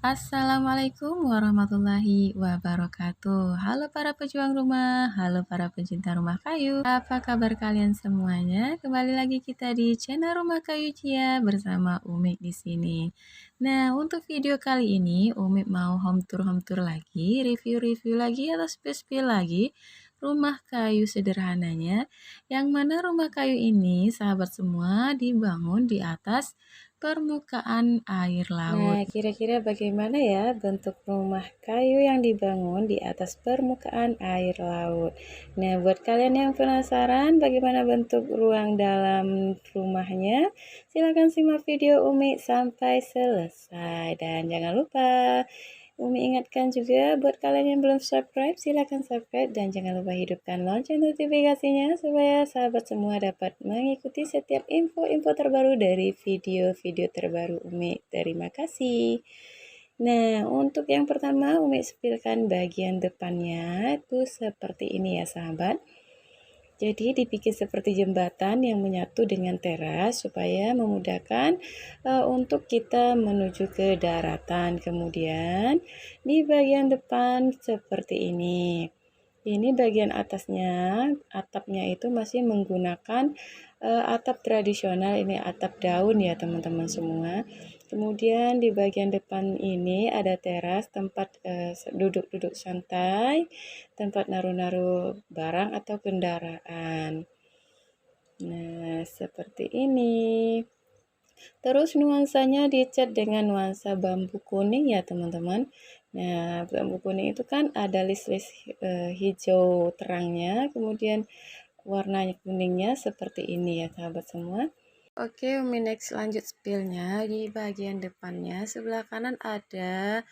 Assalamualaikum warahmatullahi wabarakatuh. Halo para pejuang rumah, halo para pencinta rumah kayu. Apa kabar kalian semuanya? Kembali lagi kita di channel Rumah Kayu Cia bersama Umi di sini. Nah, untuk video kali ini Umi mau home tour lagi, review-review lagi atau spill lagi rumah kayu sederhananya, yang mana rumah kayu ini sahabat semua dibangun di atas permukaan air Nah, laut. kira-kira bagaimana ya bentuk rumah kayu yang dibangun di atas permukaan air laut? Nah, buat kalian yang penasaran bagaimana bentuk ruang dalam rumahnya, silakan simak video Umi sampai selesai. Dan jangan lupa, Umi ingatkan juga buat kalian yang belum subscribe, silakan subscribe dan jangan lupa hidupkan lonceng notifikasinya supaya sahabat semua dapat mengikuti setiap info-info terbaru dari video-video terbaru Umi. Terima kasih. Nah, untuk yang pertama Umi sepilkan bagian depannya itu seperti ini ya sahabat. Jadi dibikin seperti jembatan yang menyatu dengan teras supaya memudahkan untuk kita menuju ke daratan. Kemudian di bagian depan seperti ini. Ini bagian atasnya, atapnya itu masih menggunakan atap tradisional, ini atap daun ya teman-teman semua. Kemudian di bagian depan ini ada teras tempat duduk-duduk santai, tempat naruh-naruh barang atau kendaraan. Nah, seperti ini. Terus nuansanya dicat dengan nuansa bambu kuning ya teman-teman. Nah, bambu kuning itu kan ada list-list hijau terangnya, kemudian warna kuningnya seperti ini ya sahabat semua. Oke, Umi next lanjut spillnya. Di bagian depannya sebelah kanan ada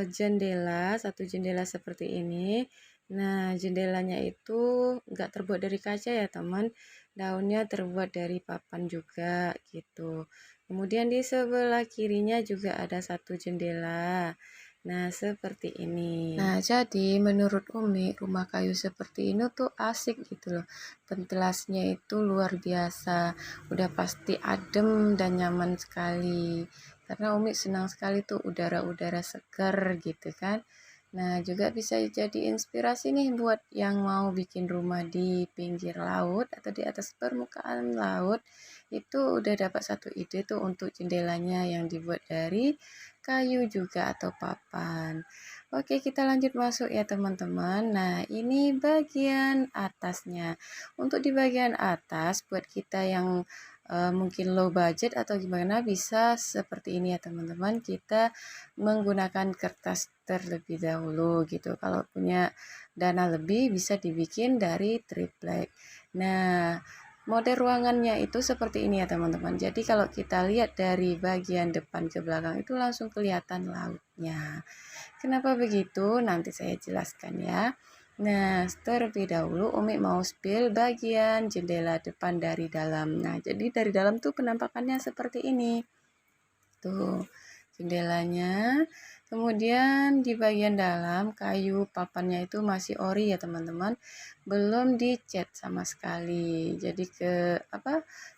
jendela, satu jendela seperti ini. Nah, jendelanya itu nggak terbuat dari kaca ya teman, daunnya terbuat dari papan juga gitu. Kemudian di sebelah kirinya juga ada satu jendela. Nah, seperti ini. Nah, jadi menurut Umi, rumah kayu seperti ini tuh asik gitu loh. Ventilasinya itu luar biasa. Udah pasti adem dan nyaman sekali. Karena Umi senang sekali tuh udara-udara segar gitu kan. Nah, juga bisa jadi inspirasi nih buat yang mau bikin rumah di pinggir laut atau di atas permukaan laut. Itu udah dapat satu ide tuh untuk jendelanya yang dibuat dari kayu juga atau papan. Oke, kita lanjut masuk ya teman-teman. Nah, ini bagian atasnya. Untuk di bagian atas buat kita yang mungkin low budget atau gimana bisa seperti ini ya teman-teman. Kita menggunakan kertas terlebih dahulu gitu. Kalau punya dana lebih bisa dibikin dari triplek. Nah, model ruangannya itu seperti ini ya teman-teman. Jadi kalau kita lihat dari bagian depan ke belakang itu langsung kelihatan lautnya. Kenapa begitu? Nanti saya jelaskan ya. Nah, terlebih dahulu Umi mau spill bagian jendela depan dari dalam. Nah, jadi dari dalam tuh penampakannya seperti ini. Tuh, jendelanya. Kemudian di bagian dalam kayu papannya itu masih ori ya teman-teman. Belum dicat sama sekali. Jadi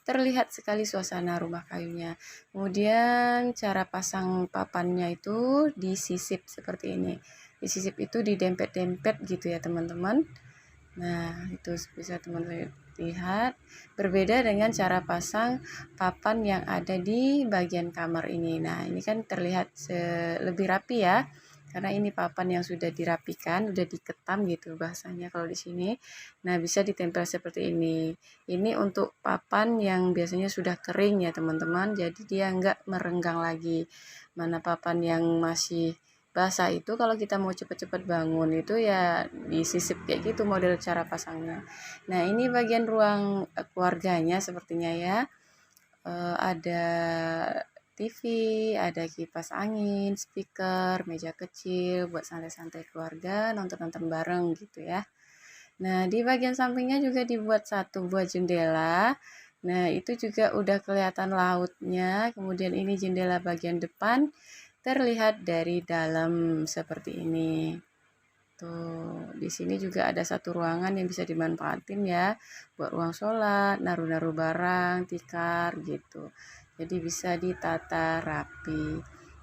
terlihat sekali suasana rumah kayunya. Kemudian cara pasang papannya itu disisip seperti ini. Disisip itu didempet-dempet gitu ya teman-teman. Nah, itu bisa teman-teman lihat berbeda dengan cara pasang papan yang ada di bagian kamar ini. Nah, ini kan terlihat lebih rapi ya. Karena ini papan yang sudah dirapikan, sudah diketam gitu bahasanya kalau di sini. Nah, bisa ditempel seperti ini. Ini untuk papan yang biasanya sudah kering ya, teman-teman. Jadi dia nggak merenggang lagi. Mana papan yang masih basah itu kalau kita mau cepet-cepet bangun itu ya disisip kayak gitu model cara pasangnya. Nah, ini bagian ruang keluarganya sepertinya ya. Ada TV, ada kipas angin, speaker, meja kecil buat santai-santai keluarga, nonton-nonton bareng gitu ya. Nah, di bagian sampingnya juga dibuat satu buah jendela. Nah, itu juga udah kelihatan lautnya. Kemudian ini jendela bagian depan terlihat dari dalam seperti ini. Tuh, di sini juga ada satu ruangan yang bisa dimanfaatin ya buat ruang sholat, naruh-naruh barang, tikar gitu. Jadi bisa ditata rapi.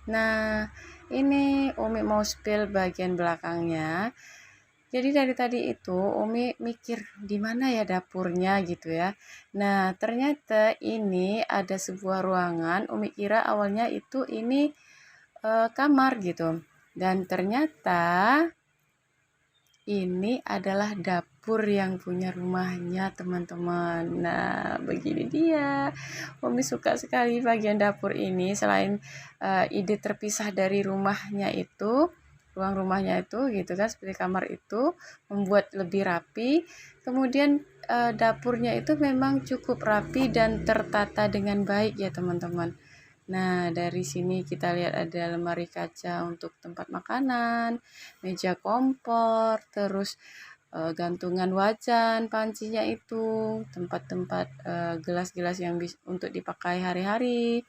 Nah, ini Umi mau spill bagian belakangnya. Jadi dari tadi itu Umi mikir di mana ya dapurnya gitu ya. Nah, ternyata ini ada sebuah ruangan. Umi kira awalnya itu ini kamar gitu. Dan ternyata ini adalah dapur yang punya rumahnya teman-teman. Nah, begini dia. Umi suka sekali bagian dapur ini. Selain ide terpisah dari rumahnya itu, ruang rumahnya itu gitu kan, seperti kamar itu, membuat lebih rapi. Kemudian dapurnya itu memang cukup rapi dan tertata dengan baik ya teman-teman. Nah, dari sini kita lihat ada lemari kaca untuk tempat makanan, meja kompor, terus gantungan wajan, pancinya itu, tempat-tempat gelas-gelas yang untuk dipakai hari-hari,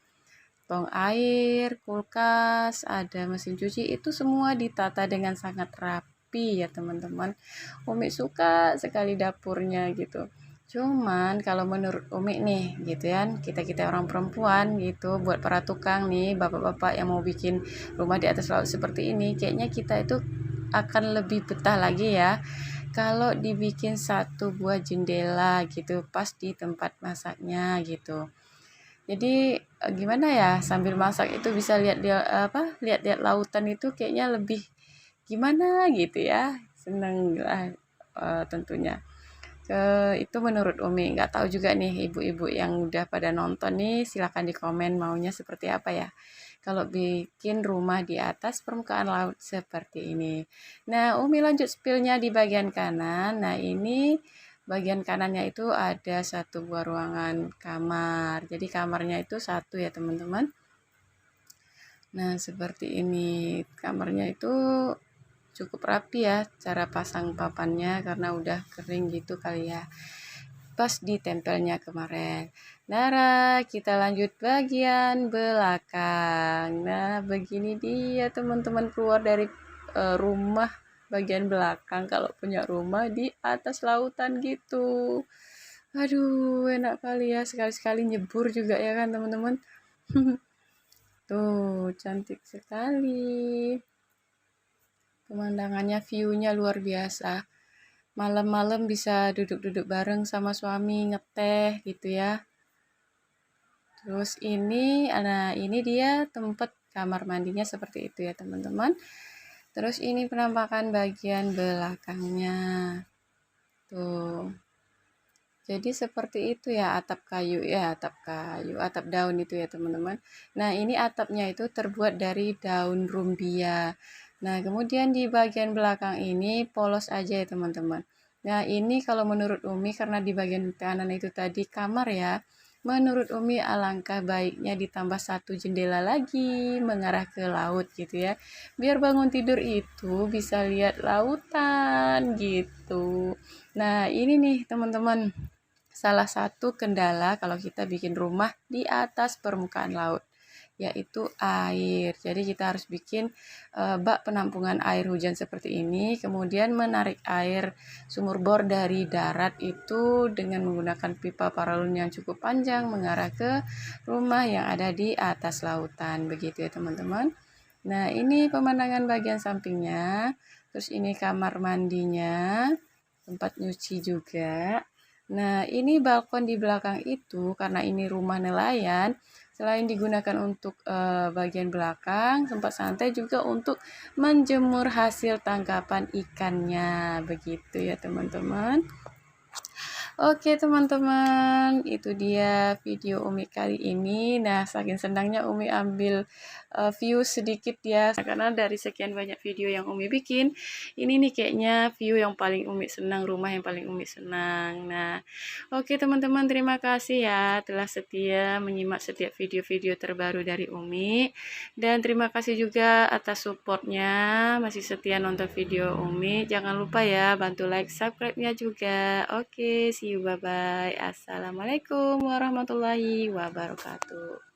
tong air, kulkas, ada mesin cuci, itu semua ditata dengan sangat rapi ya teman-teman. Umi suka sekali dapurnya gitu. Cuman kalau menurut Umi nih gitu kan, kita-kita orang perempuan gitu, buat para tukang nih, bapak-bapak yang mau bikin rumah di atas laut seperti ini, kayaknya kita itu akan lebih betah lagi ya kalau dibikin satu buah jendela gitu pas di tempat masaknya gitu. Jadi gimana ya, sambil masak itu bisa lihat dia lihat-lihat lautan itu kayaknya lebih gimana gitu ya. Seneng lah tentunya. Itu menurut Umi, nggak tahu juga nih ibu-ibu yang udah pada nonton nih, silakan di komen maunya seperti apa ya. Kalau bikin rumah di atas permukaan laut seperti ini. Nah, Umi lanjut spillnya di bagian kanan. Nah, ini bagian kanannya itu ada satu buah ruangan kamar. Jadi kamarnya itu satu ya teman-teman. Nah, seperti ini. Kamarnya itu cukup rapi ya cara pasang papannya karena udah kering gitu kali ya. Pas ditempelnya kemarin. Nah, kita lanjut bagian belakang. Nah, begini dia teman-teman keluar dari rumah bagian belakang kalau punya rumah di atas lautan gitu. Aduh, enak kali ya sekali-sekali nyebur juga ya kan teman-teman. Tuh, cantik sekali. Pemandangannya, view-nya luar biasa. Malam-malam bisa duduk-duduk bareng sama suami ngeteh gitu ya. Terus ini dia tempat kamar mandinya seperti itu ya teman-teman. Terus ini penampakan bagian belakangnya. Tuh. Jadi seperti itu ya atap kayu, atap daun itu ya teman-teman. Nah ini atapnya itu terbuat dari daun rumbia. Nah kemudian di bagian belakang ini polos aja ya teman-teman. Nah ini kalau menurut Umi karena di bagian kanan itu tadi kamar ya. Menurut Umi alangkah baiknya ditambah satu jendela lagi mengarah ke laut gitu ya. Biar bangun tidur itu bisa lihat lautan gitu. Nah ini nih teman-teman, salah satu kendala kalau kita bikin rumah di atas permukaan laut, yaitu air. Jadi kita harus bikin bak penampungan air hujan seperti ini, kemudian menarik air sumur bor dari darat itu dengan menggunakan pipa paralon yang cukup panjang mengarah ke rumah yang ada di atas lautan. Begitu ya teman-teman. Nah ini pemandangan bagian sampingnya, terus ini kamar mandinya, tempat nyuci juga. Nah, ini balkon di belakang itu karena ini rumah nelayan, selain digunakan untuk bagian belakang, tempat santai juga untuk menjemur hasil tangkapan ikannya. Begitu ya, teman-teman. Oke teman-teman, itu dia video Umi kali ini. Nah, saking senangnya Umi ambil view sedikit ya, karena dari sekian banyak video yang Umi bikin, ini nih kayaknya view yang paling Umi senang, rumah yang paling Umi senang. Nah, oke teman-teman, terima kasih ya telah setia menyimak setiap video-video terbaru dari Umi. Dan terima kasih juga atas supportnya, masih setia nonton video Umi. Jangan lupa ya, bantu like, subscribe-nya juga. Oke, see you, bye-bye. Assalamualaikum warahmatullahi wabarakatuh.